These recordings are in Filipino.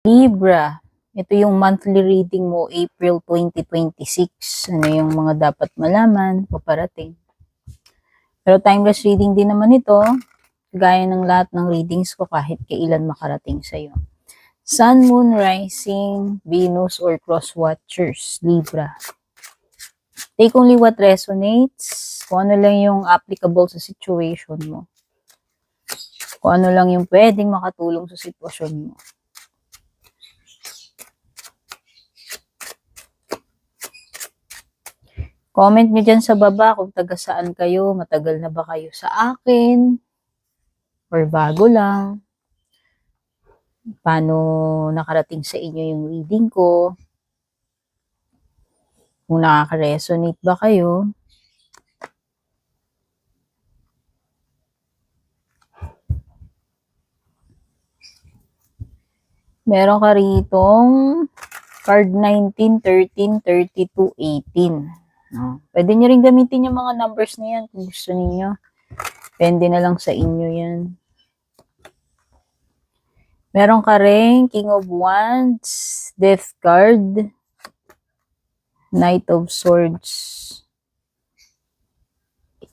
Libra, ito yung monthly reading mo, April 2026. Ano yung mga dapat malaman, paparating. Pero timeless reading din naman ito, gaya ng lahat ng readings ko kahit kailan makarating sa'yo. Sun, Moon, Rising, Venus, or Cross Watchers, Libra. Take only what resonates, kung ano lang yung applicable sa situation mo. Kung ano lang yung pwedeng makatulong sa sitwasyon mo. Comment nyo dyan sa baba kung taga saan kayo, matagal na ba kayo sa akin, or bago lang. Paano nakarating sa inyo yung reading ko. Kung nakaka-resonate ba kayo. Meron ka ritong card 19, 13, 32, 18. No? Pwede nyo rin gamitin yung mga numbers na yan kung gusto niyo. Depende na lang sa inyo yan. Meron ka rin King of Wands, Death card, Knight of Swords,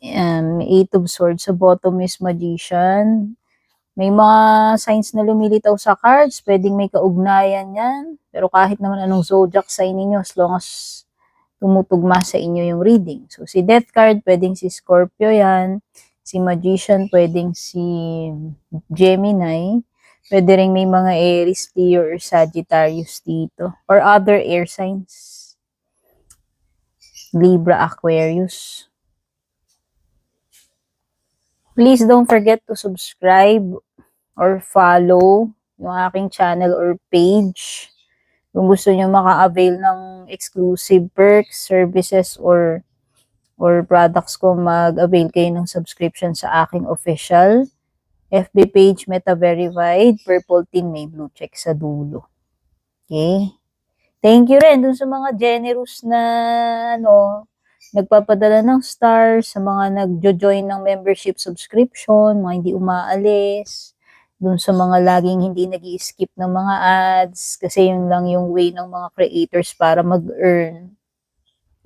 Eight of Swords. Sa bottom is Magician. May mga signs na lumilitaw sa cards, pwedeng may kaugnayan yan. Pero kahit naman anong zodiac sign ninyo, as long as tumutugma sa inyo yung reading. So, si Death card, pwedeng si Scorpio yan. Si Magician, pwedeng si Gemini. Pwede rin may mga Aries, Leo, or Sagittarius dito. Or other air signs. Libra, Aquarius. Please don't forget to subscribe or follow yung aking channel or page. Kung gusto nyo maka-avail ng exclusive perks, services, or products ko, mag-avail kayo ng subscription sa aking official FB page, Meta Verified, purple tin, may blue check sa dulo. Okay? Thank you rin dun sa mga generous na nagpapadala ng stars, sa mga nagjo-join ng membership subscription, mga hindi umaalis, dun sa mga laging hindi nag-i-skip ng mga ads, kasi yun lang yung way ng mga creators para mag-earn.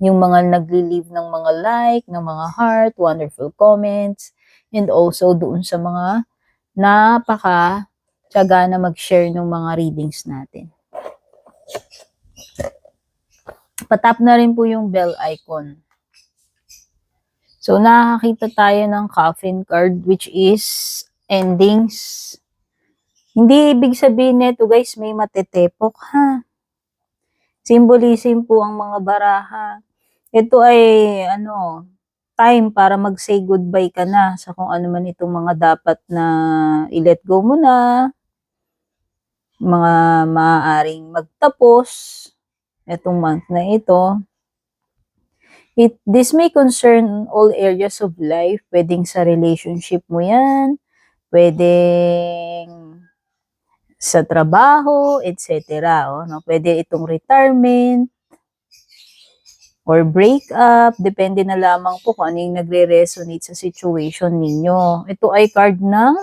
Yung mga nagli-leave ng mga like, ng mga heart, wonderful comments, and also doon sa mga napaka-tiyaga na mag-share ng mga readings natin. Patap na rin po yung bell icon. So, nakakita tayo ng coffin card, which is endings. Hindi ibig sabihin nito, guys, may matetepok, ha? Symbolism po ang mga baraha. Ito ay, time para mag-say goodbye ka na sa kung ano man itong mga dapat na i-let go mo na. Mga maaaring magtapos itong month na ito. This may concern all areas of life. Pwedeng sa relationship mo yan. Pwedeng sa trabaho, etc. Pwede itong retirement or break up. Depende na lamang po kung ano yung nagre-resonate sa situation ninyo. Ito ay card ng,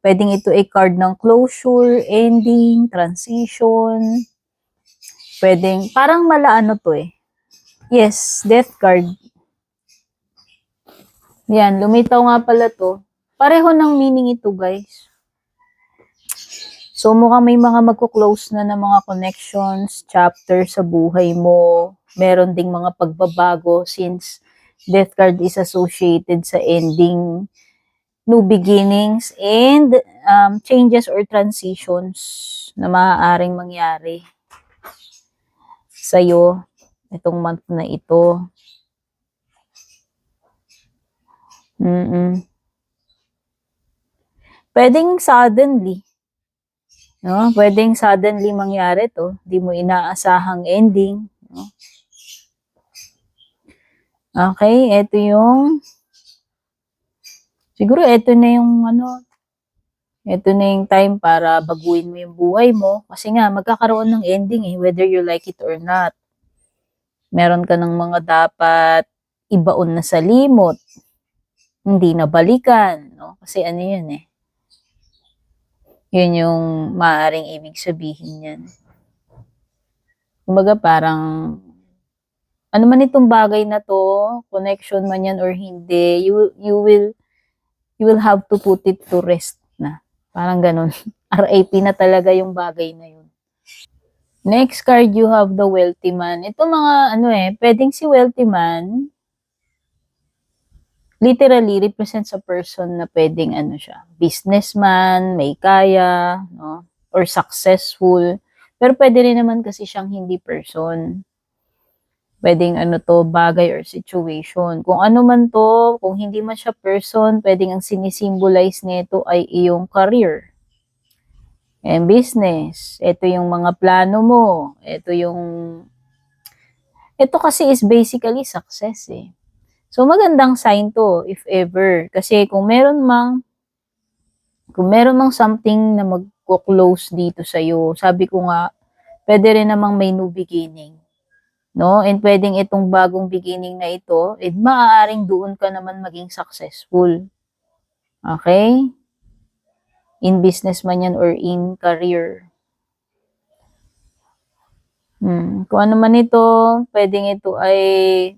pwedeng ito ay card ng closure, ending, transition. Pwedeng, parang malaano to eh. Yes, death card. Yan, lumitaw nga pala to. Pareho ng meaning ito, guys. So, mukhang may mga magko-close na ng mga connections, chapter sa buhay mo. Meron ding mga pagbabago since death card is associated sa ending, new beginnings, and changes or transitions na maaaring mangyari sa'yo itong month na ito. Pwedeng suddenly. No? Pwedeng suddenly mangyari to. Di mo inaasahang ending. No? Okay, ito yung siguro ito na yung ito na yung time para baguhin mo yung buhay mo. Kasi nga, magkakaroon ng ending whether you like it or not. Meron ka ng mga dapat ibaon na sa limot. Hindi na balikan. No? Kasi ano yun Yun yung maaaring ibig sabihin yan. Kumbaga parang, ano man itong bagay na to, connection man yan or hindi, you will have to put it to rest na. Parang ganun. RIP na talaga yung bagay na yun. Next card, you have the wealthy man. Ito mga pwedeng si wealthy man, literally represents a person na pwedeng siya, businessman, may kaya, no? Or successful. Pero pwede rin naman kasi siyang hindi person. Pwedeng to, bagay or situation. Kung ano man to, kung hindi man siya person, pwedeng ang sinisimbolize nito ay iyong career and business. Ito yung mga plano mo. Ito kasi is basically success eh. So magandang sign to if ever. Kasi kung meron mang something na magko-close dito sa iyo, sabi ko nga, pwede rin namang may new beginning. No? And pwedeng itong bagong beginning na ito, maaaring doon ka naman maging successful. Okay? In business man yan or in career. Kung ano man ito, pwedeng ito ay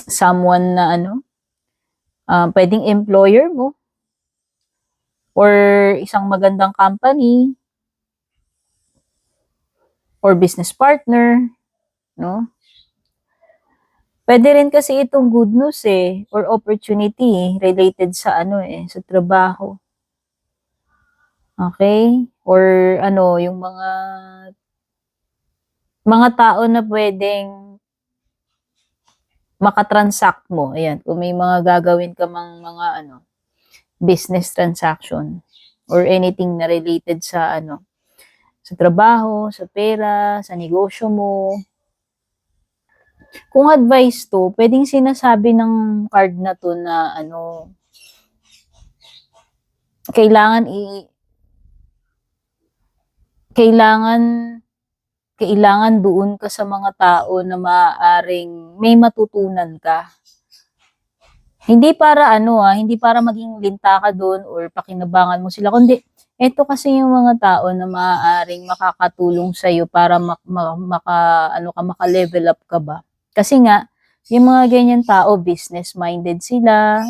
someone na pwedeng employer mo or isang magandang company or business partner, no? Pwede rin kasi itong good news or opportunity related sa sa trabaho. Okay? Or yung mga tao na pwedeng makatransact mo. Ayan, kung may mga gagawin ka mga business transaction or anything na related sa sa trabaho, sa pera, sa negosyo mo. Kung advice to, pwedeng sinasabi ng card na to na kailangan kailangan kailangan doon ka sa mga tao na maaaring may matutunan ka. Hindi para hindi para maging linta ka doon or pakinabangan mo sila, kundi ito kasi yung mga tao na maaaring makakatulong sa iyo para maka-level up ka ba. Kasi nga, yung mga ganyan tao, business-minded sila,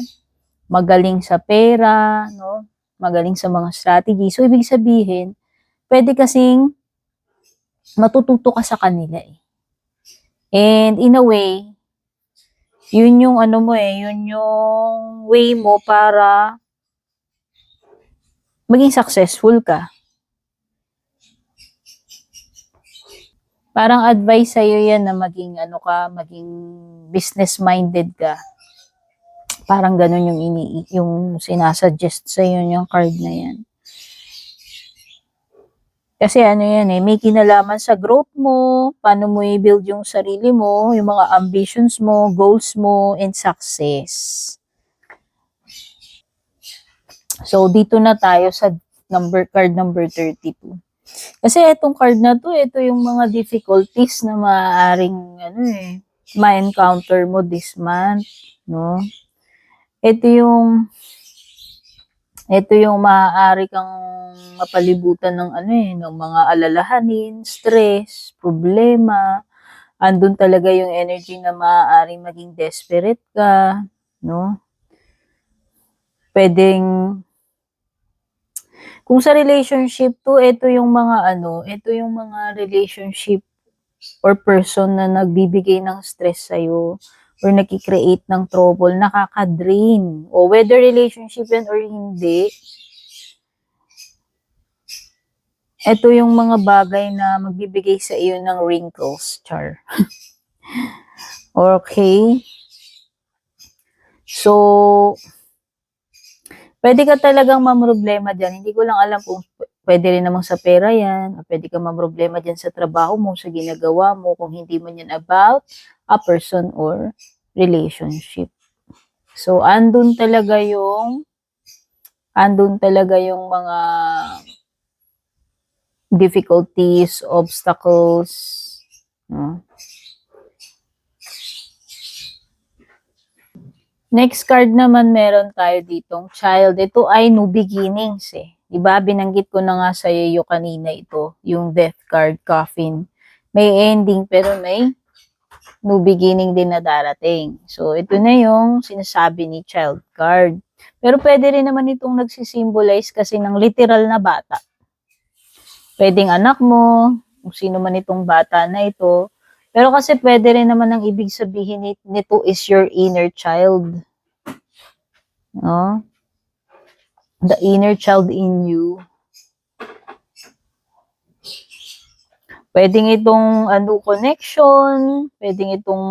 magaling sa pera, no? Magaling sa mga strategy. So, ibig sabihin, pwede kasing matututo ka sa kanila eh. And in a way, yun yung yun yung way mo para maging successful ka. Parang advice sa'yo yan na maging maging business-minded ka. Parang ganun yung sinasuggest sa'yo yung card na yan. Kasi yan may kinalaman sa growth mo, paano mo i-build yung sarili mo, yung mga ambitions mo, goals mo, and success. So, dito na tayo sa card number 32. Kasi itong card na to, ito yung mga difficulties na maaaring ma-encounter mo this month, no? Ito yung maaari kang mapalibutan ng ng mga alalahanin, stress, problema. Andun talaga yung energy na maaaring maging desperate ka, no? Pwedeng kung sa relationship to, ito yung mga relationship or person na nagbibigay ng stress sa'yo or nakikreate ng trouble, nakaka-drain. O whether relationship yan or hindi, ito yung mga bagay na magbibigay sa iyo ng wrinkles, char. Okay? So, pwede ka talagang mamroblema dyan. Hindi ko lang alam kung pwede rin namang sa pera yan, o pwede ka mamroblema dyan sa trabaho mo, sa ginagawa mo, kung hindi man yan about a person or relationship. So, andun talaga yung mga difficulties, obstacles, no? Next card naman meron tayo ditong child. Ito ay new beginnings eh. Diba? Binanggit ko na nga sa iyo kanina ito, yung death card, coffin. May ending pero may new beginning din na darating. So, ito na yung sinasabi ni child card. Pero pwede rin naman itong nagsisimbolize kasi ng literal na bata. Pwedeng anak mo, kung sino man itong bata na ito. Pero kasi pwede rin naman ang ibig sabihin nito is your inner child. No? The inner child in you. Pwedeng itong connection, pwedeng itong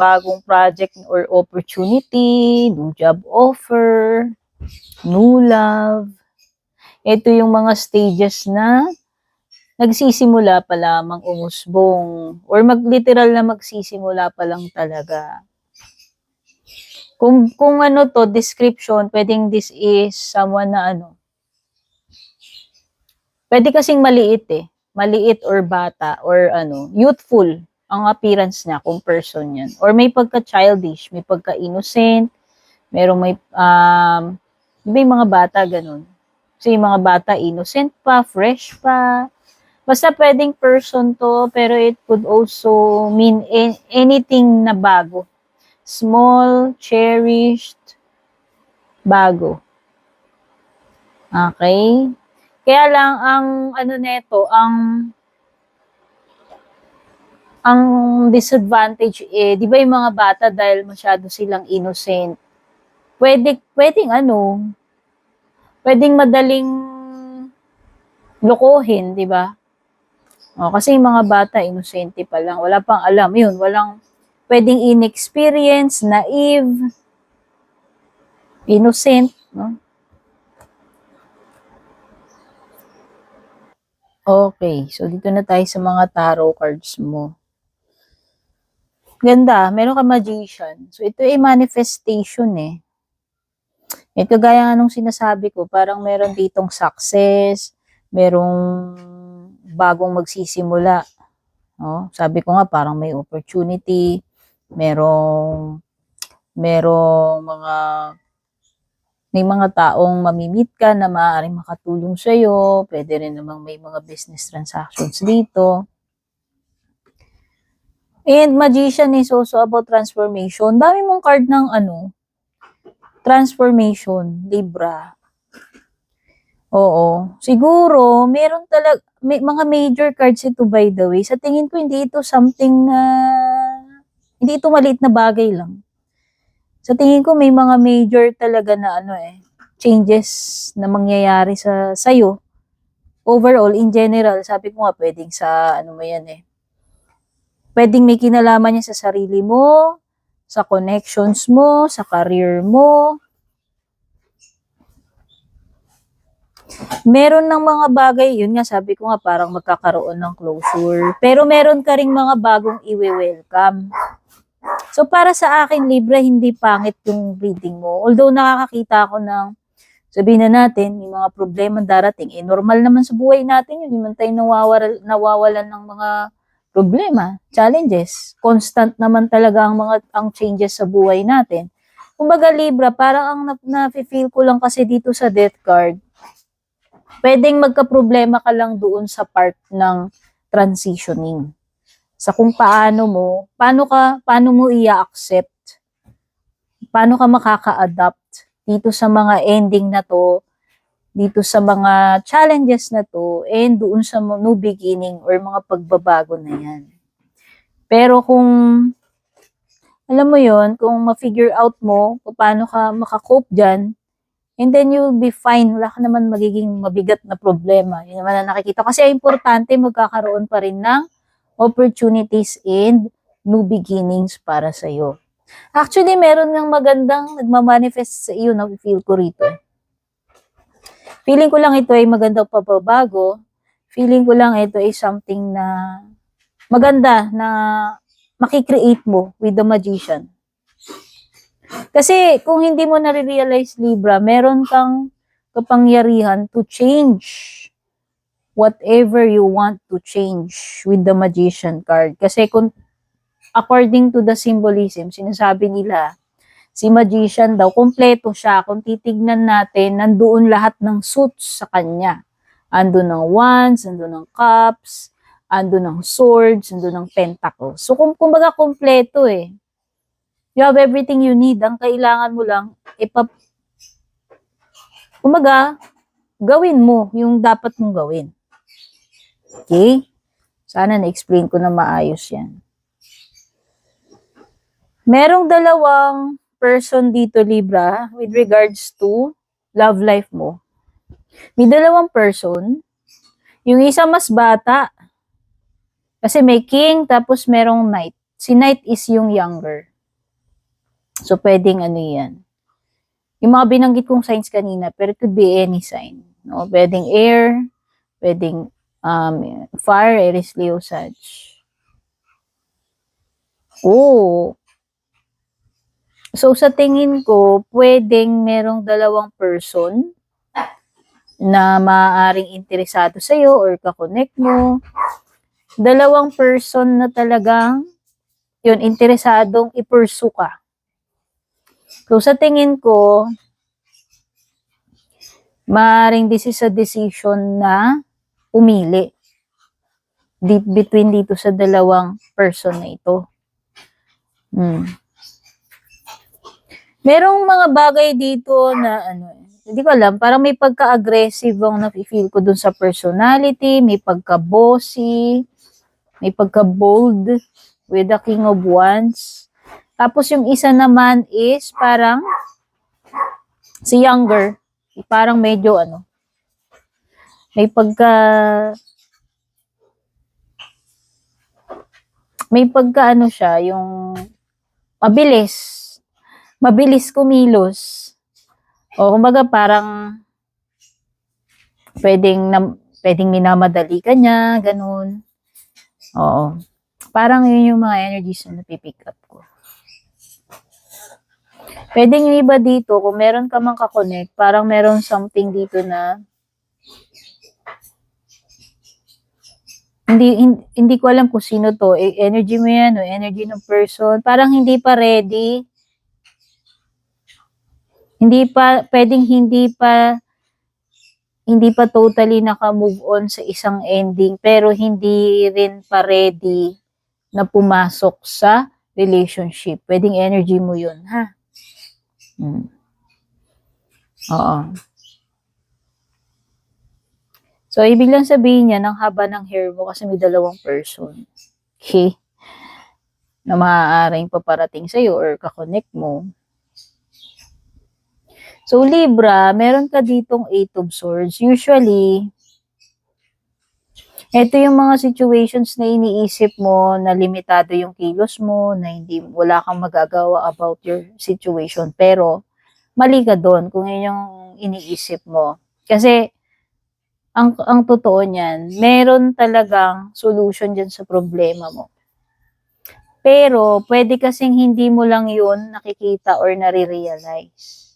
bagong project or opportunity, new job offer, new love. Ito yung mga stages na nagsisimula pa lamang umusbong or literal na magsisimula pa lang talaga. Kung ano to, description, pwedeng this is someone na pwede kasing maliit eh. Maliit or bata or youthful ang appearance niya kung person yan. Or may pagka-childish, may pagka-innocent, merong may, diba yung mga bata ganun? Kasi yung mga bata innocent pa, fresh pa. Basta pwedeng person to, pero it could also mean anything na bago. Small, cherished, bago. Okay? Kaya lang, ang disadvantage di ba yung mga bata dahil masyado silang innocent, pwedeng madaling lokohin, di ba? Kasi yung mga bata, inosente pa lang, wala pang alam, pwedeng inexperienced, naive, innocent, no? Okay, so dito na tayo sa mga tarot cards mo. Ganda, meron ka magician. So ito ay manifestation eh. Ito gaya nga nung sinasabi ko, parang meron ditong success, merong bagong magsisimula. No? Sabi ko nga parang may opportunity, merong may mga taong mamimit ka na maaaring makatulong sa iyo, pwede rin namang may mga business transactions dito. And magician is also about transformation. Dami mong card ng transformation, Libra. Oo. Siguro, meron may mga major cards ito by the way. Sa tingin ko, hindi ito something na, hindi ito maliit na bagay lang. Sa tingin ko, may mga major talaga na changes na mangyayari sa sayo. Overall, in general, sabi ko nga, pwedeng sa, pwedeng may kinalaman niya sa sarili mo, sa connections mo, sa career mo. Meron ng mga bagay, yun nga sabi ko nga parang magkakaroon ng closure. Pero meron ka ring mga bagong i-welcome. So para sa akin, Libra, hindi pangit yung reading mo. Although nakakakita ako ng, sabihin na natin, yung mga problema darating, normal naman sa buhay natin yun. Hindi man tayo nawawalan ng mga problema, challenges. Constant naman talaga ang changes sa buhay natin. Kumbaga Libra, parang ang na-feel ko lang kasi dito sa death card, pwedeng magka-problema ka lang doon sa part ng transitioning. Sa kung paano mo i-accept, paano ka makaka-adapt dito sa mga ending na to, dito sa mga challenges na to, and doon sa new beginning or mga pagbabago na yan. Pero kung, alam mo yon, kung ma-figure out mo kung paano ka makakope dyan, and then you'll be fine. Wala ka naman magiging mabigat na problema. Yun naman na nakikita. Kasi importante, magkakaroon pa rin ng opportunities and new beginnings para sa'yo. Actually, meron ng magandang nagmamanifest sa iyo na feel ko rito. Feeling ko lang ito ay magandang pababago. Feeling ko lang ito ay something na maganda na makikreate mo with the magician. Kasi kung hindi mo nare-realize, Libra, meron kang kapangyarihan to change whatever you want to change with the magician card. Kasi kung according to the symbolism, sinasabi nila, Si Magician daw, kompleto siya. Kung titignan natin, nandoon lahat ng suits sa kanya. Ando ng wands, ando ng cups, ando ng swords, ando ng pentacles. So, kumbaga kompleto eh. You have everything you need. Ang kailangan mo lang, kumbaga, gawin mo yung dapat mong gawin. Okay? Sana na-explain ko na maayos yan. Merong dalawang person dito, Libra, with regards to love life mo. May dalawang person. Yung isa mas bata. Kasi may king, tapos merong knight. Si knight is yung younger. So, pwedeng ano yan. Yung mga binanggit kong signs kanina, pero it could be any sign. No? Pwedeng air, pwedeng fire, Aries, Leo, Sag. Oh. So, sa tingin ko, pwedeng merong dalawang person na maaaring interesado sa'yo or kakonect mo. Dalawang person na talagang yun, interesadong i-pursue ka. So, sa tingin ko, maaaring this is a decision na umili between dito sa dalawang person na ito. Merong mga bagay dito na hindi ko alam, parang may pagka-aggressive ang nafe-feel ko dun sa personality, may pagka-bossy, may pagka-bold with the King of Wands. Tapos yung isa naman is parang si younger, parang medyo may pagka siya, yung mabilis kumilos. O kumbaga parang pwedeng minamadali ka niya, ganun. Oo. Parang yun yung mga energies na napipick up ko. Pwedeng yung iba dito, kung meron ka mang kakonect, parang meron something dito na hindi ko alam kung sino to. Energy mo yan o energy ng person. Parang hindi pa ready. Pwedeng hindi pa totally naka-move on sa isang ending, pero hindi rin pa ready na pumasok sa relationship. Pwedeng energy mo yun, ha? Oo. So, ibig lang sabihin niya, ang haba ng hair mo kasi may dalawang person. Okay? Na maaaring paparating sa'yo or kakonect mo. So, Libra, meron ka ditong 8 of Swords. Usually, ito yung mga situations na iniisip mo na limitado yung kilos mo, na wala kang magagawa about your situation. Pero, mali ka doon kung yun yung iniisip mo. Kasi, ang totoo niyan, meron talagang solution dyan sa problema mo. Pero, pwede kasing hindi mo lang yun nakikita or nare-realize.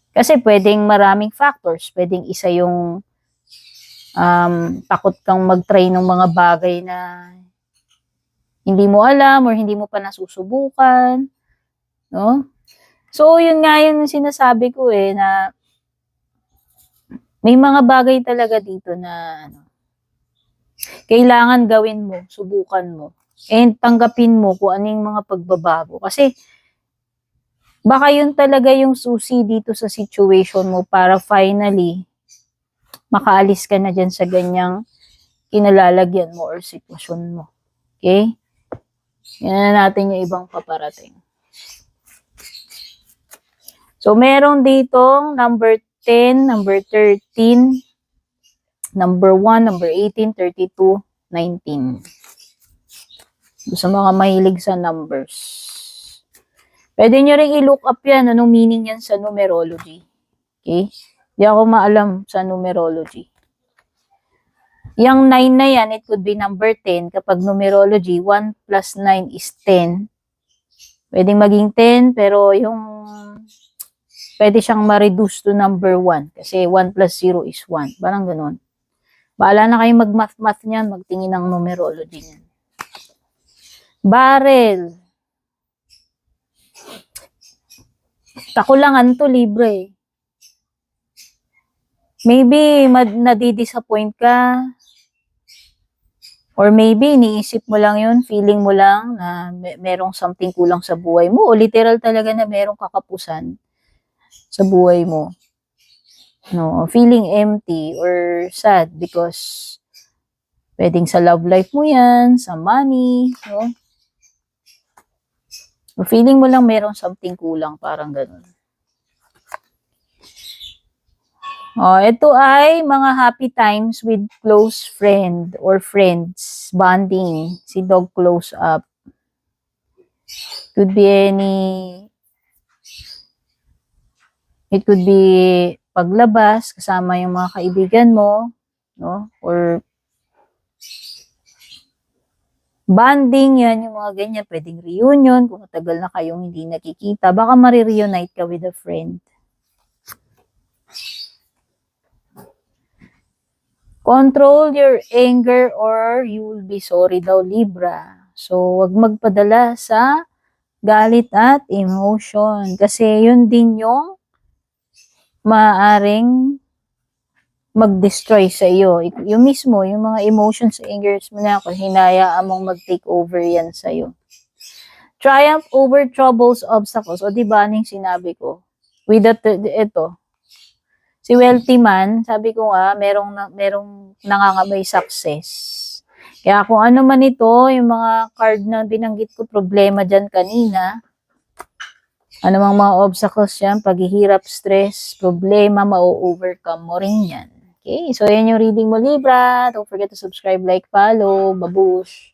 Kasi pwedeng maraming factors. Pwedeng isa yung takot kang mag-try ng mga bagay na hindi mo alam or hindi mo pa nasusubukan. No? So, yun nga yung sinasabi ko na may mga bagay talaga dito na kailangan gawin mo, subukan mo, and tanggapin mo kung ano yung mga pagbabago. Kasi, baka yun talaga yung susi dito sa situation mo para finally, makaalis ka na dyan sa ganyang kinalalagyan mo or sitwasyon mo. Okay? Yan na natin yung ibang paparating. So, meron ditong number 10, number 13, number 1, number 18, 32, 19. Sa mga mahilig sa numbers. Pwede nyo rin i-look up yan, anong meaning yan sa numerology. Okay? Di ako maalam sa numerology. Yung 9 na yan, it could be number 10. Kapag numerology, 1 plus 9 is 10. Pwedeng maging 10, pero pwede siyang ma-reduce to number 1. Kasi 1 plus 0 is 1. Parang ganun. Bahala na kayong mag-math-math niyan, magtingin ng numerology niyan. Barrel. Kakulangan to, Libra eh. Maybe nadidisappoint ka, or maybe iniisip mo lang yun, feeling mo lang na merong something kulang sa buhay mo, o literal talaga na merong kakapusan sa buhay mo. No, feeling empty or sad because pwedeng sa love life mo yan, sa money, no? O feeling mo lang merong something kulang, parang ganun. Ito ay mga happy times with close friend or friends, bonding, si dog close up. It could be paglabas, kasama yung mga kaibigan mo, no? Or bonding, yan, yung mga ganyan, pwedeng reunion, kung matagal na kayong hindi nakikita, baka marireunite ka with a friend. Control your anger or you will be sorry daw, Libra. So, wag magpadala sa galit at emotion. Kasi yun din yung maaaring mag-destroy sa iyo. Yung mismo, yung mga emotions, angers mo na, hinayaan mong mag-take over yan sa iyo. Triumph over troubles, obstacles. O diba, anong sinabi ko? With ito, si wealthy man, sabi ko nga, merong nangangamoy success. Kaya kung ano man ito, yung mga card na binanggit ko, problema dyan kanina, ano mang mga obstacles yan, paghihirap, stress, problema, ma-overcome mo rin yan. Okay, so yan yung reading mo, Libra. Don't forget to subscribe, like, follow. Babush!